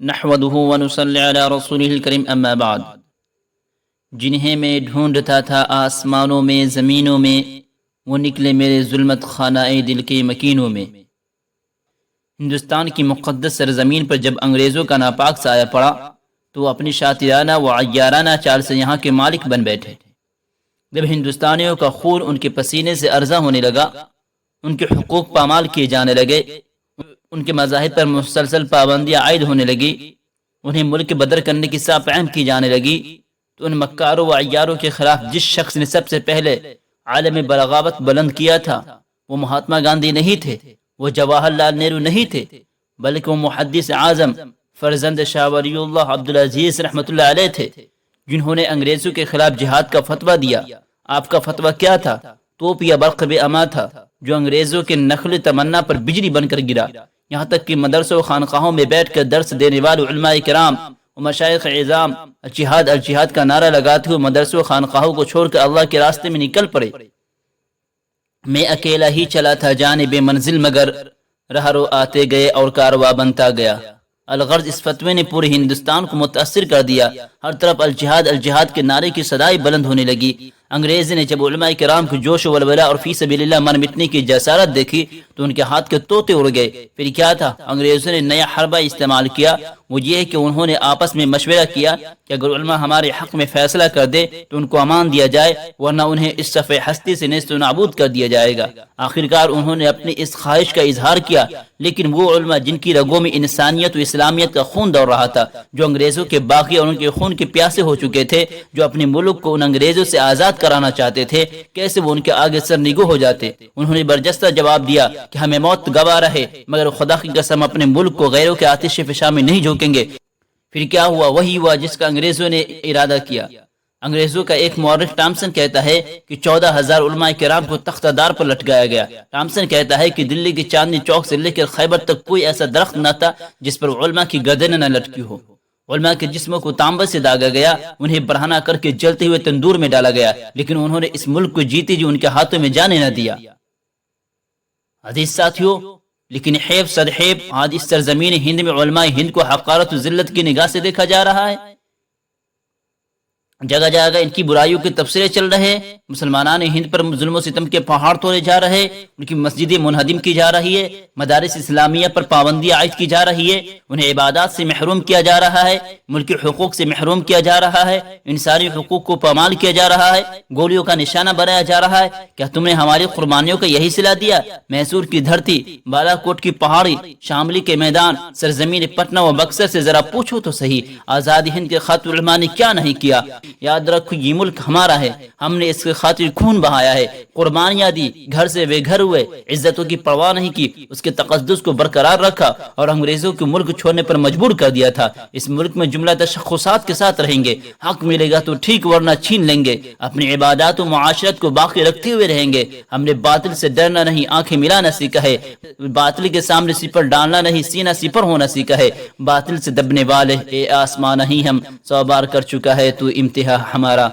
نحمده ونصلی علی رسولہ الکریم اما بعد۔ جنہیں میں ڈھونڈتا تھا آسمانوں میں زمینوں میں، وہ نکلے میرے ظلمت خانہ دل کے مکینوں میں۔ ہندوستان کی مقدس سرزمین پر جب انگریزوں کا ناپاک سایہ پڑا تو وہ اپنی شاطرانہ و عیارانہ چال سے یہاں کے مالک بن بیٹھے۔ جب ہندوستانیوں کا خون ان کے پسینے سے ارزاں ہونے لگا، ان کے حقوق پامال کیے جانے لگے، ان کے مذاہب پر مسلسل پابندیاں عائد ہونے لگی، انہیں ملک بدر کرنے کی ساپ عام کی جانے لگی، تو ان مکاروں و عیاروں کے خلاف جس شخص نے سب سے پہلے عالم بغاوت بلند کیا تھا، وہ مہاتما گاندھی نہیں تھے، وہ جواہر لال نہرو نہیں تھے، بلکہ وہ محدث اعظم فرزند شاہ ولی اللہ عبدالعزیز رحمۃ اللہ علیہ تھے، جنہوں نے انگریزوں کے خلاف جہاد کا فتویٰ دیا۔ آپ کا فتویٰ کیا تھا؟ توپ یا برق بے اما تھا، جو انگریزوں کے نخل تمنا پر بجلی بن کر گرا۔ یہاں تک کہ مدرسوں و خانقاہوں میں بیٹھ کر درس دینے والے علماء کرام و مشائخ اعظام الجہاد الجہاد کا نعرہ لگاتے ہوئے مدرسوں و خانقاہوں کو چھوڑ کر اللہ کے راستے میں نکل پڑے۔ میں اکیلا ہی چلا تھا جانب منزل، مگر رہرو آتے گئے اور کارواں بنتا گیا۔ الغرض اس فتوے نے پورے ہندوستان کو متاثر کر دیا، ہر طرف الجہاد الجہاد کے نعرے کی صدائیں بلند ہونے لگی۔ انگریز نے جب علماء کرام کی جوش و ولولہ اور فی سبیل اللہ مر مٹنے کی جسارت دیکھی تو ان کے ہاتھ کے طوطے اڑ گئے۔ پھر کیا تھا؟ انگریزوں نے نیا حربہ استعمال کیا، وہ یہ کہ انہوں نے آپس میں مشورہ کیا کہ اگر علماء ہمارے حق میں فیصلہ کر دے تو ان کو امان دیا جائے، ورنہ انہیں اس صفحے ہستی سے نیست و نابود کر دیا جائے گا۔ آخرکار انہوں نے اپنی اس خواہش کا اظہار کیا، لیکن وہ علماء جن کی رگوں میں انسانیت و اسلامیت کا خون دوڑ رہا تھا، جو انگریزوں کے باغی اور ان کے خون کے پیاسے ہو چکے تھے، جو اپنے ملک کو ان انگریزوں سے آزاد کرانا چاہتے تھے، کیسے وہ ان کے آگے سر نگو ہو جاتے؟ انہوں نے برجستہ جواب دیا کہ ہمیں موت گواہ رہے مگر خدا کی قسم اپنے ملک کو غیروں کے آتش فشاں میں نہیں جھونکیں گے۔ پھر کیا ہوا؟ وہی ہوا جس کا انگریزوں نے ارادہ کیا۔ انگریزوں کا ایک مورخ ٹامسن کہتا ہے کہ 14,000 علماء کرام کو تختہ دار پر لٹکایا گیا۔ ٹامسن کہتا ہے کہ دلی کی چاندنی چوک سے لے کر خیبر تک کوئی ایسا درخت نہ تھا جس پر علماء کی گردنیں نہ لٹکی ہو۔ علماء کے جسموں کو تانبے سے داغا گیا، انہیں برہنہ کر کے جلتے ہوئے تندور میں ڈالا گیا، لیکن انہوں نے اس ملک کو جیتی جو ان کے ہاتھوں میں جانے نہ دیا۔ عزیز ساتھیوں، لیکن حیف صدحیف آج اس سرزمین ہند میں علماء ہند کو حقارت و ذلت کی نگاہ سے دیکھا جا رہا ہے۔ جگہ جگہ ان کی برائیوں کے تبصرے چل رہے ہیں، مسلمانان ہند پر ظلم و ستم کے پہاڑ توڑے جا رہے، ان کی مسجدیں منہدم کی جا رہی ہے، مدارس اسلامیہ پر پابندیاں عائد کی جا رہی ہے، انہیں عبادات سے محروم کیا جا رہا ہے، ملکی حقوق سے محروم کیا جا رہا ہے، انسانی حقوق کو پامال کیا جا رہا ہے، گولیوں کا نشانہ بنایا جا رہا ہے۔ کیا تم نے ہماری قربانیوں کا یہی صلہ دیا؟ میسور کی دھرتی، بالا کوٹ کی پہاڑی، شاملی کے میدان، سرزمین پٹنہ و بکسر سے ذرا پوچھو تو صحیح، آزادی ہند کے خاطر علماء نے کیا نہیں کیا؟ یاد رکھو یہ ملک ہمارا ہے، ہم نے اس کے خاطر خون بہایا ہے، قربانیاں دی، گھر سے بے گھر ہوئے، عزتوں کی پرواہ نہیں کی، اس کے تقدس کو برقرار رکھا اور انگریزوں کو ملک چھوڑنے پر مجبور کر دیا تھا۔ اس ملک میں جملہ تشخصات کے ساتھ رہیں گے، حق ملے گا تو ٹھیک ورنہ چھین لیں گے، اپنی عبادات و معاشرت کو باقی رکھتے ہوئے رہیں گے۔ ہم نے باطل سے ڈرنا نہیں، آنکھیں ملانا سیکھا ہے، باطل کے سامنے سپر ڈالنا نہیں، سینہ سپر ہونا سیکھا ہے۔ باطل سے دبنے والے اے آسمان نہیں، ہم 100 بار کر چکا ہے تو امتحان ہمارا۔